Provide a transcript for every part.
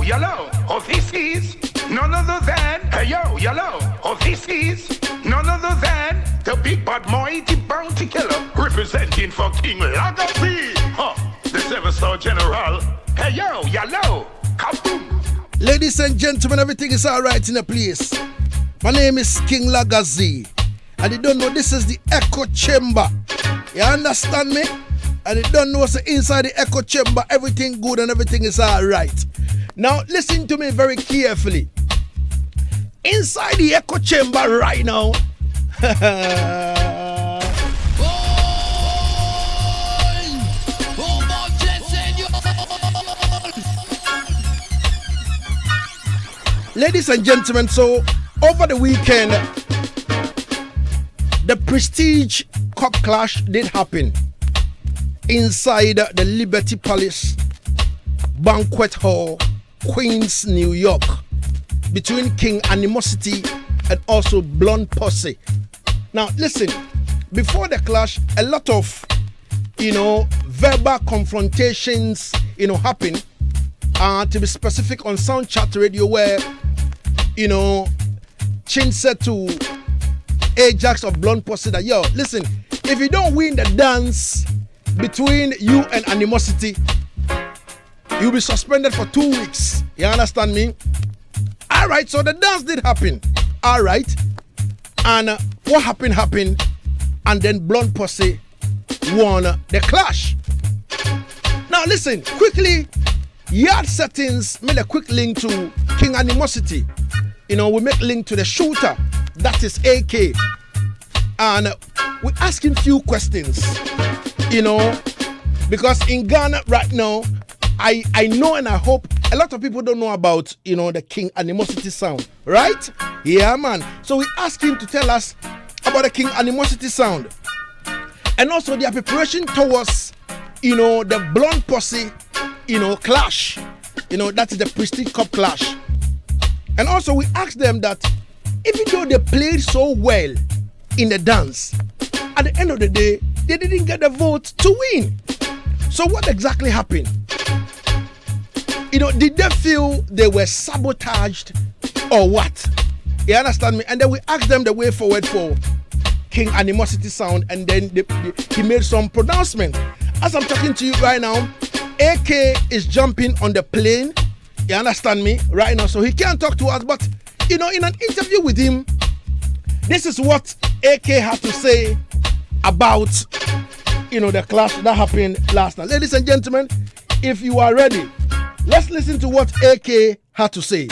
yellow. Oh, this is none other than, hey yo, yellow. Oh, this is none other than the big bad mighty bounty killer representing for King Legacy. The 7-star general. Hey yo, yellow. Kaboom. Ladies and gentlemen, everything is alright in the place. My name is King Legacy. And you don't know, this is the echo chamber. You understand me? And you don't know, so inside the echo chamber, everything good and everything is alright. Now, listen to me very carefully. Inside the echo chamber right now, ladies and gentlemen, so over the weekend, the Prestige Cup clash did happen inside the Liberty Palace Banquet Hall, Queens, New York, between King Animosity and also Blonde Posse. Now, listen, before the clash, a lot of, verbal confrontations, happened. To be specific, on Sound Chat Radio, where, Chin said to Ajax of Blonde Posse that, yo, listen, if you don't win the dance between you and Animosity, you'll be suspended for 2 weeks. You understand me? Alright, so the dance did happen. Alright. And what happened. And then Blonde Posse won the clash. Now listen, quickly, Yard Settings made a quick link to King Animosity. We make link to the shooter, that is AK. And we ask him few questions, because in Ghana right now, I know and I hope a lot of people don't know about, the King Animosity Sound, right? Yeah, man. So we asked him to tell us about the King Animosity Sound. And also their preparation towards, the Blonde Posse, clash. That is the Prestige Cup clash. And also we asked them that even though they played so well in the dance, at the end of the day, they didn't get the vote to win. So what exactly happened? Did they feel they were sabotaged or what? You understand me? And then we asked them the way forward for King Animosity Sound, and then he made some pronouncement. As I'm talking to you right now, AK is jumping on the plane. You understand me? Right now, so he can't talk to us. But, in an interview with him, this is what AK had to say about, the clash that happened last night. Ladies and gentlemen, if you are ready, let's listen to what AK had to say.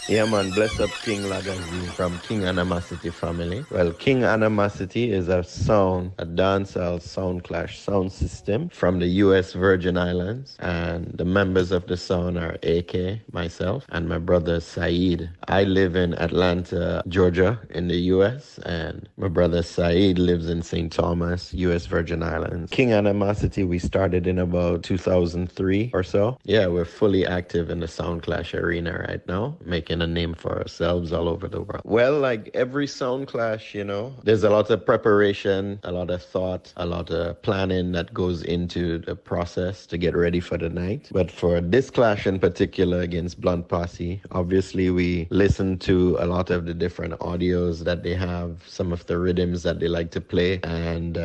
Yeah, man, bless up King Legacy from King Animosity family. Well, King Animosity is a dancehall sound clash sound system from the US Virgin Islands. And the members of the sound are AK, myself, and my brother Saeed. I live in Atlanta, Georgia, in the US, and my brother Saeed lives in St. Thomas, US Virgin Islands. King Animosity, we started in about 2003 or so. Yeah, we're fully active in the sound clash arena right now, making a name for ourselves all over the world. Well, like every sound clash, there's a lot of preparation, a lot of thought, a lot of planning that goes into the process to get ready for the night. But for this clash in particular against Blonde Posse, obviously we listened to a lot of the different audios that they have, some of the rhythms that they like to play, and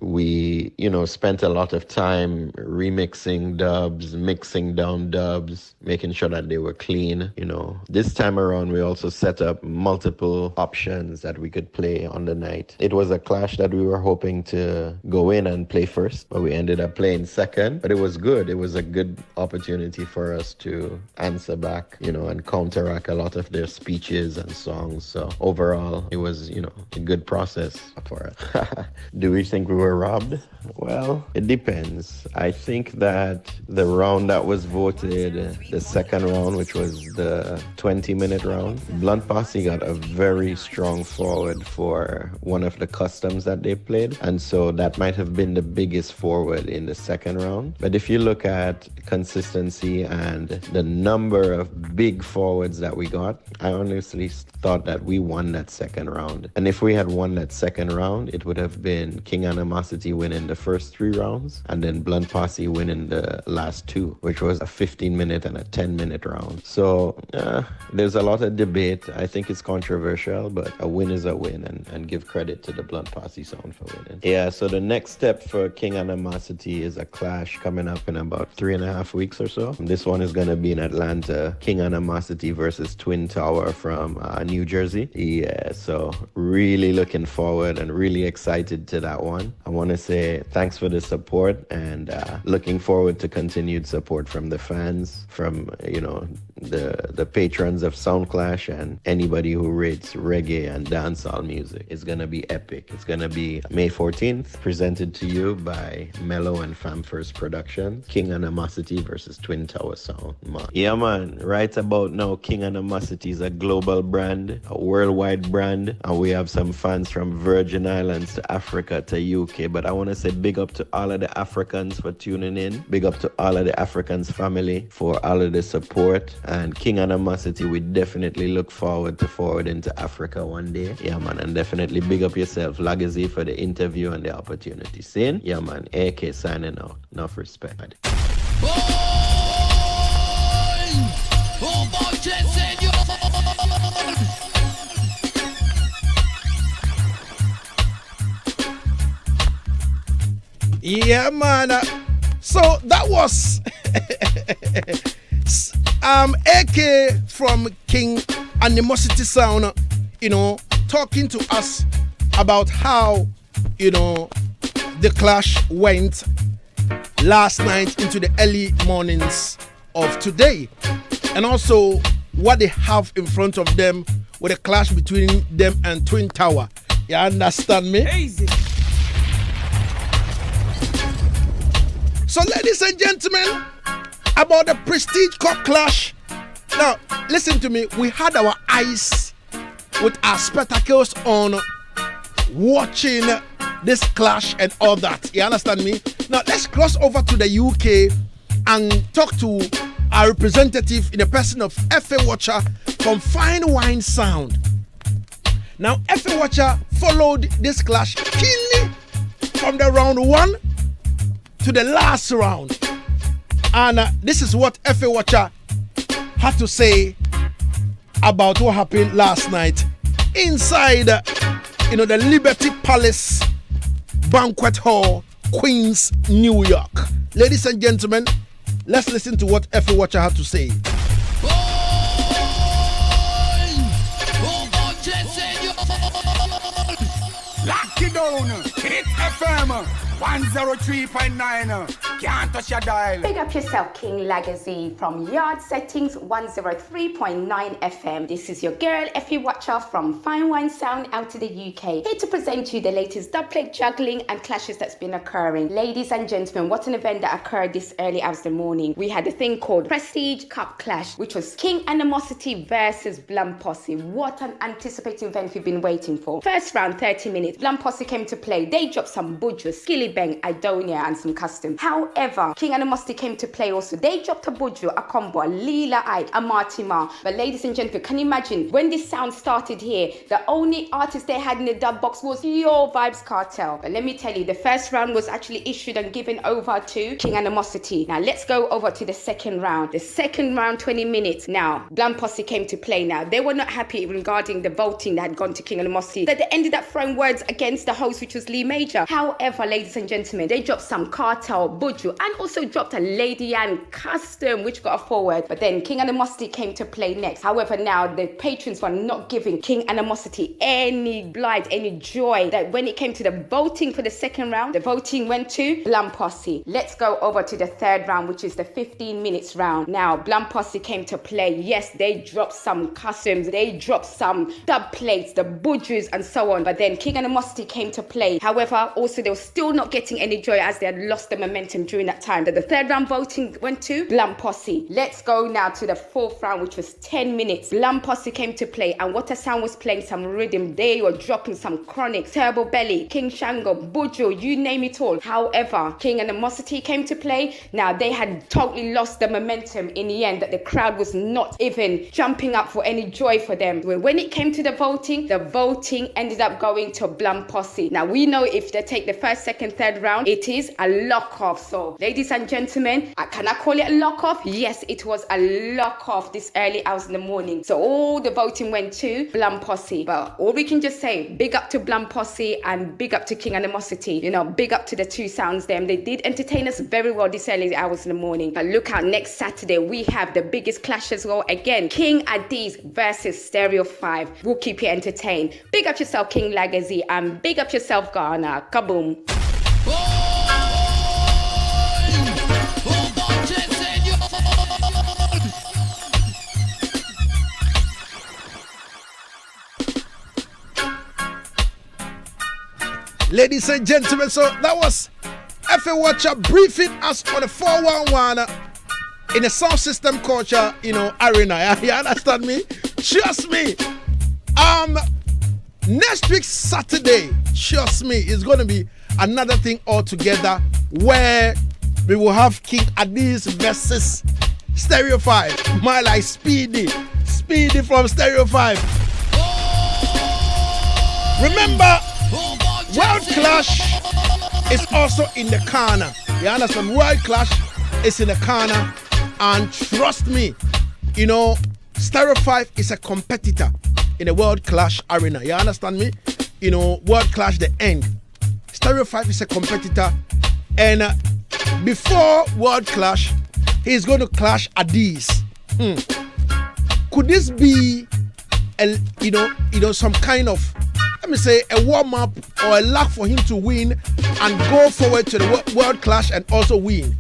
we, spent a lot of time remixing dubs, mixing down dubs, making sure that they were clean. This time around, we also set up multiple options that we could play on the night. It was a clash that we were hoping to go in and play first, but we ended up playing second. But it was good. It was a good opportunity for us to answer back, and counteract a lot of their speeches and songs. So overall, it was, a good process for us. Do we think we were robbed? Well, it depends. I think that the round that was voted, the second round, which was the 20-minute round, Blunt Posse got a very strong forward for one of the customs that they played. And so that might have been the biggest forward in the second round. But if you look at consistency and the number of big forwards that we got, I honestly thought that we won that second round. And if we had won that second round, it would have been King Animosity winning the first 3 rounds and then Blunt Posse winning the last 2, which was a 15-minute and a 10-minute round. So there's a lot of debate. I think it's controversial, but a win is a win, and give credit to the Blunt Posse sound for winning. Yeah, so the next step for King Animosity is a clash coming up in about 3.5 weeks or so. This one is going to be in Atlanta. King Animosity versus Twin Tower from New Jersey. Yeah, so really looking forward and really excited to that one. I want to say thanks for the support, and looking forward to continued support from the fans, from the patrons of Soundclash, and anybody who rates reggae and dancehall music. It's gonna be epic. It's gonna be May 14th, presented to you by Mellow and Fam First Production. King Animosity versus Twin Tower Sound. Man. Yeah, man. Right about now, King Animosity is a global brand, a worldwide brand, and we have some fans from Virgin Islands to Africa to UK. But I want to say big up to all of the Africans for tuning in. Big up to all of the Africans family for all of the support. And King Animosity, we definitely look forward to forward into Africa one day. Yeah, man. And definitely big up yourself, Legacy, for the interview and the opportunity. Seen? Yeah, man. AK signing out. Enough respect. Yeah, man. So that was AK from King Animosity Sound, talking to us about how, the clash went last night into the early mornings of today, and also what they have in front of them with a clash between them and Twin Tower. You understand me? Easy. So, ladies and gentlemen, about the Prestige Cup clash. Now, listen to me. We had our eyes with our spectacles on, watching this clash and all that. You understand me? Now, let's cross over to the UK and talk to our representative in the person of Effie Wacha from Fine Wine Sound. Now, Effie Wacha followed this clash keenly from the round 1 to the last round. And this is what Effie Wacha had to say about what happened last night inside, the Liberty Palace Banquet Hall, Queens, New York. Ladies and gentlemen, let's listen to what Effie Wacha had to say. Lock it down. Hit FM 103.9. Can't touch your dial. Big up yourself, King Legacy from Yard Settings 103.9 FM. This is your girl, Effie Wacha from Fine Wine Sound out of the UK. Here to present you the latest dubplate juggling and clashes that's been occurring. Ladies and gentlemen, what an event that occurred this early hours of the morning. We had a thing called Prestige Cup Clash, which was King Animosity versus Blunt Posse. What an anticipating event we've been waiting for. First round, 30 minutes. Blunt Posse came to play. They dropped some Budra, Skilly Bang, Idonia, and some custom. However, King Animosity came to play also. They dropped a Budra, a combo, a Leela Ike, a Martima. But ladies and gentlemen, can you imagine when this sound started here, the only artist they had in the dub box was Your Vibes Cartel. But let me tell you, the first round was actually issued and given over to King Animosity. Now let's go over to the second round. The second round, 20 minutes. Now, Blunt Posse came to play now. They were not happy regarding the voting that had gone to King Animosity. That they ended up throwing words against the host, which was Lee Major. However, ladies and gentlemen, they dropped some Cartel, Budju, and also dropped a Lady Ann custom, which got a forward. But then King Animosity came to play next. However, now the patrons were not giving King Animosity any blight, any joy. That when it came to the voting for the second round, the voting went to Blunt Posse. Let's go over to the third round, which is the 15 minutes round. Now, Blunt Posse came to play. Yes, they dropped some customs, they dropped some dub plates, the Budjus, and so on. But then King Animosity came to play. However, also they were still not not getting any joy as they had lost the momentum during that time. The third round voting went to Blunt Posse. Let's go now to the fourth round, which was 10 minutes. Blunt Posse came to play, and what a sound was playing some rhythm. They were dropping some Chronic, Turbo Belly, King Shango, Bujo, you name it all. However, King Animosity came to play. Now, they had totally lost the momentum in the end, that the crowd was not even jumping up for any joy for them. When it came to the voting ended up going to Blunt Posse. Now, we know if they take the first, second, third round, it is a lock-off. So, ladies and gentlemen, can I call it a lock-off? Yes, it was a lock-off this early hours in the morning. So, all the voting went to Blunt Posse. But all we can just say, big up to Blunt Posse and big up to King Animosity. You know, big up to the two sounds them. They did entertain us very well this early hours in the morning. But look out, next Saturday, we have the biggest clash as well. Again, King Addies versus Stereo 5. We'll keep you entertained. Big up yourself, King Legacy, and big up yourself, Ghana. Kaboom. Ladies and gentlemen, so that was Effie Wacha briefing us on the 411 in a sound system culture, arena. You understand me? Trust me. Next week, Saturday, trust me, is going to be another thing altogether where we will have King Addies versus Stereo 5. My like Speedy from Stereo 5. Remember, World Clash is also in the corner. You understand? World Clash is in the corner. And trust me, Stereo 5 is a competitor in the World Clash arena. You understand me? World Clash, the end. Stereo 5 is a competitor. And before World Clash, he's going to clash Addies. Could this be, some kind of, let me say, a warm-up or a luck for him to win and go forward to the World Clash and also win?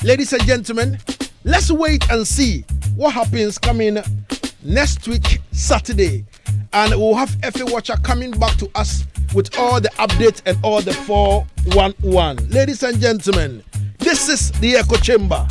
Ladies and gentlemen, let's wait and see what happens coming next week, Saturday. And we'll have Effie Wacha coming back to us with all the updates and all the 411. Ladies and gentlemen, this is the Echo Chamber.